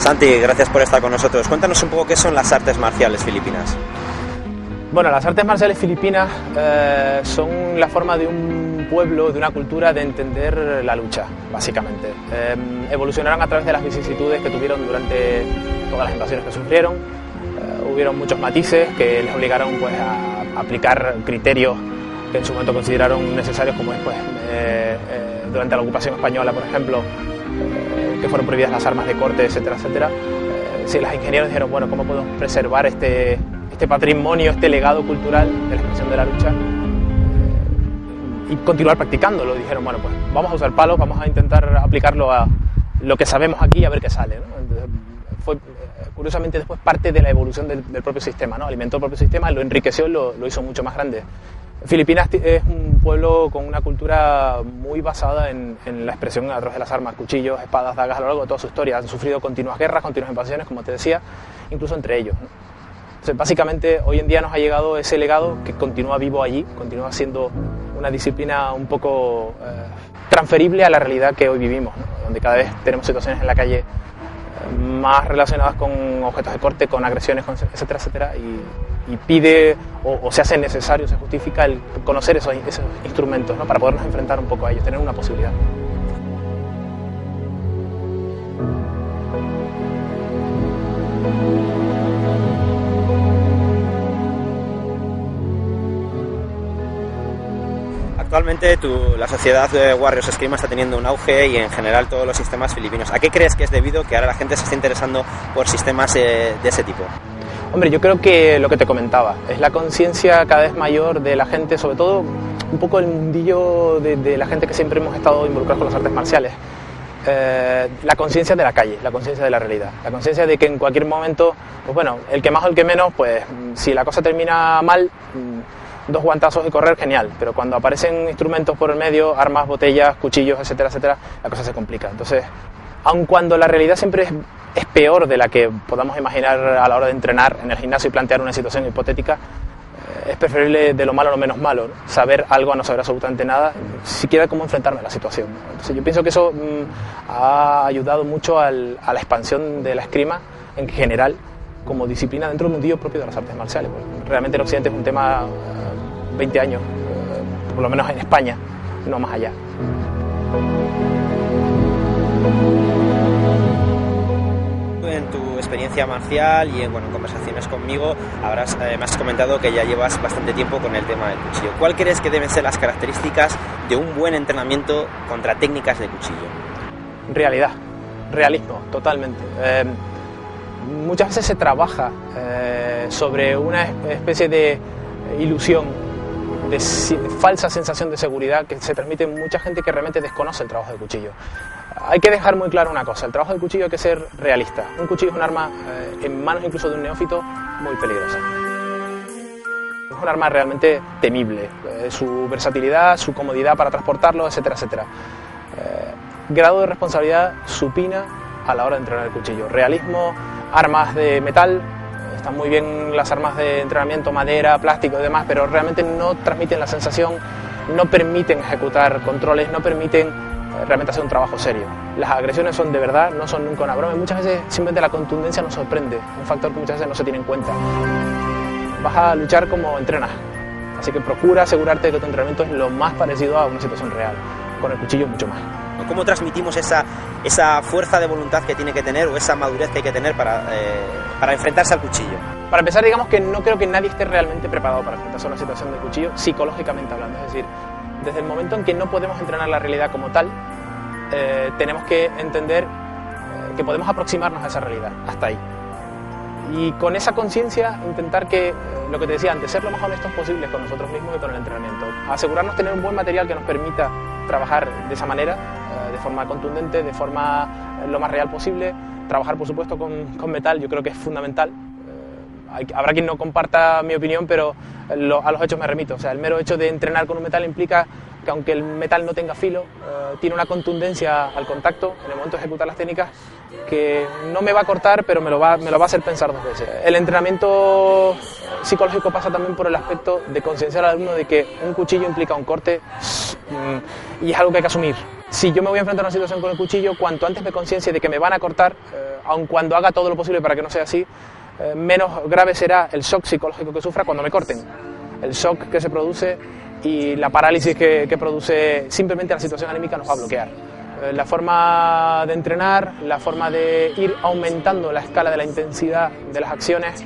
Santi, gracias por estar con nosotros. Cuéntanos un poco qué son las artes marciales filipinas. Bueno, las artes marciales filipinas son la forma de un pueblo, de una cultura de entender la lucha, básicamente. Evolucionaron a través de las vicisitudes que tuvieron durante todas las invasiones que sufrieron. Hubieron muchos matices que les obligaron pues, a aplicar criterios que en su momento consideraron necesarios, como después, durante la ocupación española, por ejemplo, que fueron prohibidas las armas de corte, etcétera, etcétera. Si los ingenieros dijeron, bueno, ¿cómo podemos preservar este patrimonio, este legado cultural de la expresión de la lucha y continuar practicándolo? Dijeron, bueno, pues vamos a usar palos, vamos a intentar aplicarlo a lo que sabemos aquí y a ver qué sale, ¿no? Entonces, fue curiosamente después parte de la evolución del propio sistema, ¿no? Alimentó el propio sistema, lo enriqueció y lo hizo mucho más grande. Filipinas es un pueblo con una cultura muy basada en la expresión a través de las armas, cuchillos, espadas, dagas a lo largo de toda su historia. Han sufrido continuas guerras, continuas invasiones, como te decía, incluso entre ellos, ¿no? Entonces, básicamente, hoy en día nos ha llegado ese legado que continúa vivo allí, continúa siendo una disciplina un poco transferible a la realidad que hoy vivimos, ¿no? Donde cada vez tenemos situaciones en la calle más relacionadas con objetos de corte, con agresiones, etcétera, etcétera, y pide o se hace necesario, se justifica el conocer esos instrumentos, ¿no? Para podernos enfrentar un poco a ellos, tener una posibilidad. Actualmente la sociedad de Warriors Esgrima está teniendo un auge y en general todos los sistemas filipinos. ¿A qué crees que es debido que ahora la gente se esté interesando por sistemas de ese tipo? Hombre, yo creo que lo que te comentaba, es la conciencia cada vez mayor de la gente, sobre todo un poco el mundillo de la gente que siempre hemos estado involucrados con las artes marciales. La conciencia de la calle, la conciencia de la realidad, la conciencia de que en cualquier momento, pues bueno, el que más o el que menos, pues si la cosa termina mal, 2 guantazos y correr, genial, pero cuando aparecen instrumentos por el medio, armas, botellas, cuchillos, etcétera, etcétera, la cosa se complica. Entonces, aun cuando la realidad siempre es peor de la que podamos imaginar a la hora de entrenar en el gimnasio y plantear una situación hipotética, es preferible de lo malo lo menos malo, ¿no? Saber algo a no saber absolutamente nada, siquiera cómo enfrentarme a la situación, ¿no? Entonces, yo pienso que eso ha ayudado mucho a la expansión de la esgrima en general como disciplina dentro del mundillo propio de las artes marciales. Pues, realmente el occidente es un tema 20 años, por lo menos en España, no más allá. En tu experiencia marcial y en conversaciones conmigo me has comentado que ya llevas bastante tiempo con el tema del cuchillo. ¿Cuál crees que deben ser las características de un buen entrenamiento contra técnicas de cuchillo? Realismo, totalmente. Muchas veces se trabaja sobre una especie de ilusión, de falsa sensación de seguridad que se transmite en mucha gente que realmente desconoce el trabajo de cuchillo. Hay que dejar muy claro una cosa, el trabajo de cuchillo hay que ser realista. Un cuchillo es un arma, en manos incluso de un neófito, muy peligrosa. Es un arma realmente temible, su versatilidad, su comodidad para transportarlo, etcétera, etcétera. Grado de responsabilidad supina a la hora de entrenar el cuchillo. Realismo, armas de metal, están muy bien las armas de entrenamiento, madera, plástico y demás, pero realmente no transmiten la sensación, no permiten ejecutar controles, no permiten realmente hacer un trabajo serio. Las agresiones son de verdad, no son nunca una broma, y muchas veces simplemente la contundencia nos sorprende, un factor que muchas veces no se tiene en cuenta. Vas a luchar como entrenas, así que procura asegurarte de que tu entrenamiento es lo más parecido a una situación real, con el cuchillo mucho más. ¿Cómo transmitimos esa fuerza de voluntad que tiene que tener o esa madurez que hay que tener para enfrentarse al cuchillo? Para empezar, digamos que no creo que nadie esté realmente preparado para enfrentarse a una situación de cuchillo, psicológicamente hablando. Es decir, desde el momento en que no podemos entrenar la realidad como tal, tenemos que entender que podemos aproximarnos a esa realidad, hasta ahí. Y con esa conciencia intentar que, lo que te decía antes, ser lo más honestos posibles con nosotros mismos y con el entrenamiento. Asegurarnos de tener un buen material que nos permita trabajar de esa manera, de forma contundente, de forma lo más real posible. Trabajar, por supuesto, con metal, yo creo que es fundamental. Habrá quien no comparta mi opinión, pero a los hechos me remito. O sea, el mero hecho de entrenar con un metal implica que aunque el metal no tenga filo, tiene una contundencia al contacto en el momento de ejecutar las técnicas que no me va a cortar, pero me lo va a hacer pensar 2 veces. El entrenamiento psicológico pasa también por el aspecto de concienciar al alumno de que un cuchillo implica un corte y es algo que hay que asumir. Si yo me voy a enfrentar a una situación con el cuchillo, cuanto antes me conciencie de que me van a cortar, aun cuando haga todo lo posible para que no sea así, menos grave será el shock psicológico que sufra cuando me corten. El shock que se produce y la parálisis que produce simplemente la situación anímica nos va a bloquear. La forma de entrenar, la forma de ir aumentando la escala de la intensidad de las acciones,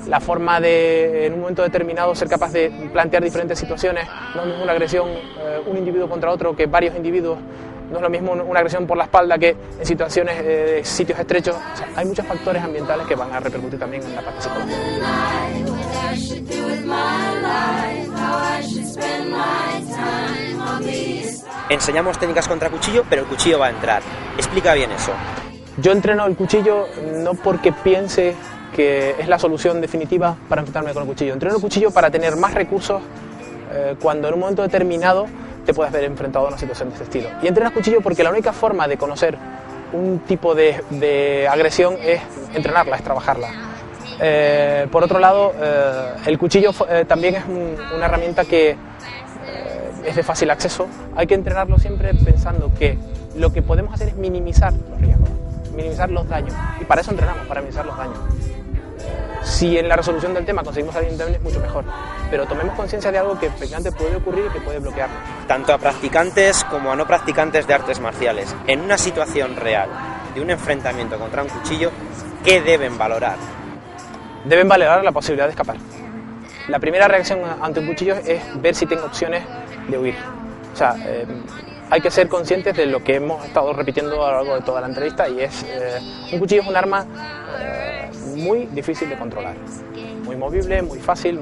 la forma de, en un momento determinado, ser capaz de plantear diferentes situaciones. No es una agresión un individuo contra otro que varios individuos. No es lo mismo una agresión por la espalda que en situaciones de sitios estrechos. O sea, hay muchos factores ambientales que van a repercutir también en la parte psicológica. Enseñamos técnicas contra cuchillo, pero el cuchillo va a entrar. Explica bien eso. Yo entreno el cuchillo no porque piense que es la solución definitiva para enfrentarme con el cuchillo. Entreno el cuchillo para tener más recursos cuando en un momento determinado te puedes ver enfrentado a una situación de este estilo. Y entrenas cuchillo porque la única forma de conocer un tipo de agresión es entrenarla, es trabajarla. Por otro lado, el cuchillo también es una herramienta que es de fácil acceso. Hay que entrenarlo siempre pensando que lo que podemos hacer es minimizar los riesgos, minimizar los daños. Y para eso entrenamos, para minimizar los daños. Si en la resolución del tema conseguimos salir indemnes, mucho mejor. Pero tomemos conciencia de algo que efectivamente puede ocurrir y que puede bloquearnos. Tanto a practicantes como a no practicantes de artes marciales, en una situación real de un enfrentamiento contra un cuchillo, ¿qué deben valorar? Deben valorar la posibilidad de escapar. La primera reacción ante un cuchillo es ver si tengo opciones de huir. O sea, hay que ser conscientes de lo que hemos estado repitiendo a lo largo de toda la entrevista, y es un cuchillo es un arma muy difícil de controlar, muy movible, muy fácil,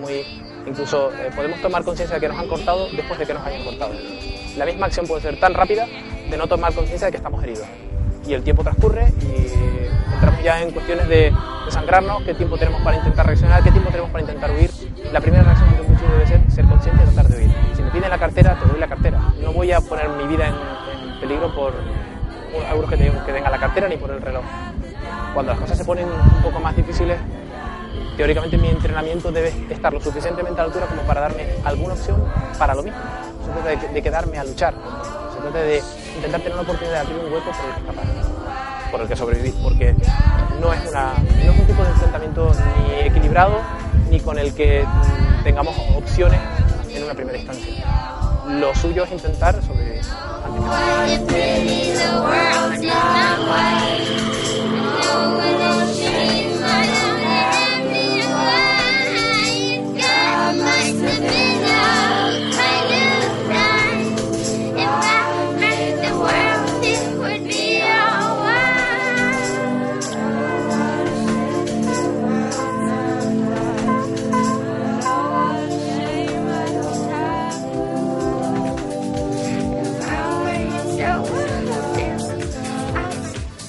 incluso podemos tomar conciencia de que nos han cortado después de que nos hayan cortado. La misma acción puede ser tan rápida de no tomar conciencia de que estamos heridos, y el tiempo transcurre y entramos ya en cuestiones de sangrarnos, qué tiempo tenemos para intentar reaccionar, qué tiempo tenemos para intentar huir. La primera reacción de un cuchillo debe ser consciente de tratar de huir. Si me piden la cartera, te doy la cartera. No voy a poner mi vida en peligro por unos euros que den a la cartera ni por el reloj. Cuando las cosas se ponen un poco más difíciles, teóricamente mi entrenamiento debe estar lo suficientemente a la altura como para darme alguna opción para lo mismo. Se trata de quedarme a luchar, se trata de intentar tener una oportunidad de abrir un hueco por el que escapar, por el que sobrevivir, porque no es un tipo de enfrentamiento ni equilibrado ni con el que tengamos opciones en una primera instancia. Lo suyo es intentar sobrevivir.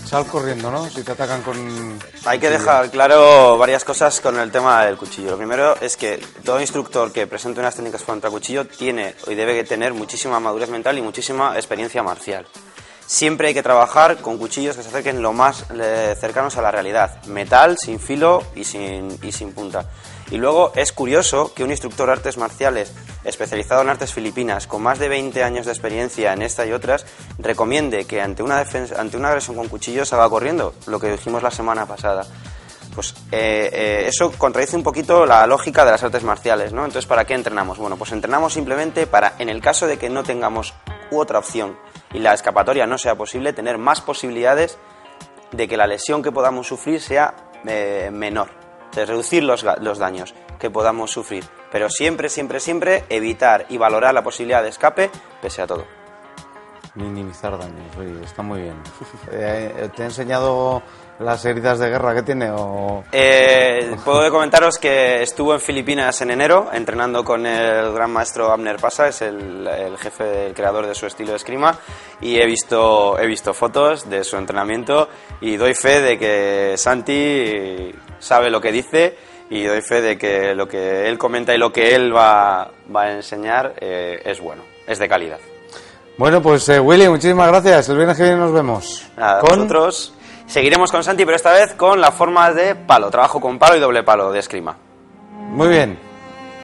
Sal corriendo, ¿no? Si te atacan con... Hay que dejar claro varias cosas con el tema del cuchillo. Lo primero es que todo instructor que presente unas técnicas contra cuchillo tiene y debe tener muchísima madurez mental y muchísima experiencia marcial. Siempre hay que trabajar con cuchillos que se acerquen lo más cercanos a la realidad. Metal, sin filo y sin punta. Y luego es curioso que un instructor de artes marciales especializado en artes filipinas con más de 20 años de experiencia en esta y otras recomiende que ante una agresión con cuchillo se haga corriendo, lo que dijimos la semana pasada. Pues eso contradice un poquito la lógica de las artes marciales, ¿no? Entonces, ¿para qué entrenamos? Bueno, pues entrenamos simplemente para, en el caso de que no tengamos otra opción y la escapatoria no sea posible, tener más posibilidades de que la lesión que podamos sufrir sea menor, de reducir los daños que podamos sufrir, pero siempre evitar y valorar la posibilidad de escape pese a todo. Minimizar daños, oye, está muy bien. ¿Te he enseñado las heridas de guerra que tiene? O... Puedo comentaros que estuvo en Filipinas en enero entrenando con el gran maestro Abner Pasa, es el jefe, el creador de su estilo de esgrima, y he visto fotos de su entrenamiento y doy fe de que Santi sabe lo que dice, y doy fe de que lo que él comenta y lo que él va a enseñar es bueno, es de calidad. Bueno, pues Willy, muchísimas gracias. El viernes que viene nos vemos. Nada, nosotros seguiremos con Santi, pero esta vez con la forma de palo. Trabajo con palo y doble palo de esgrima. Muy bien.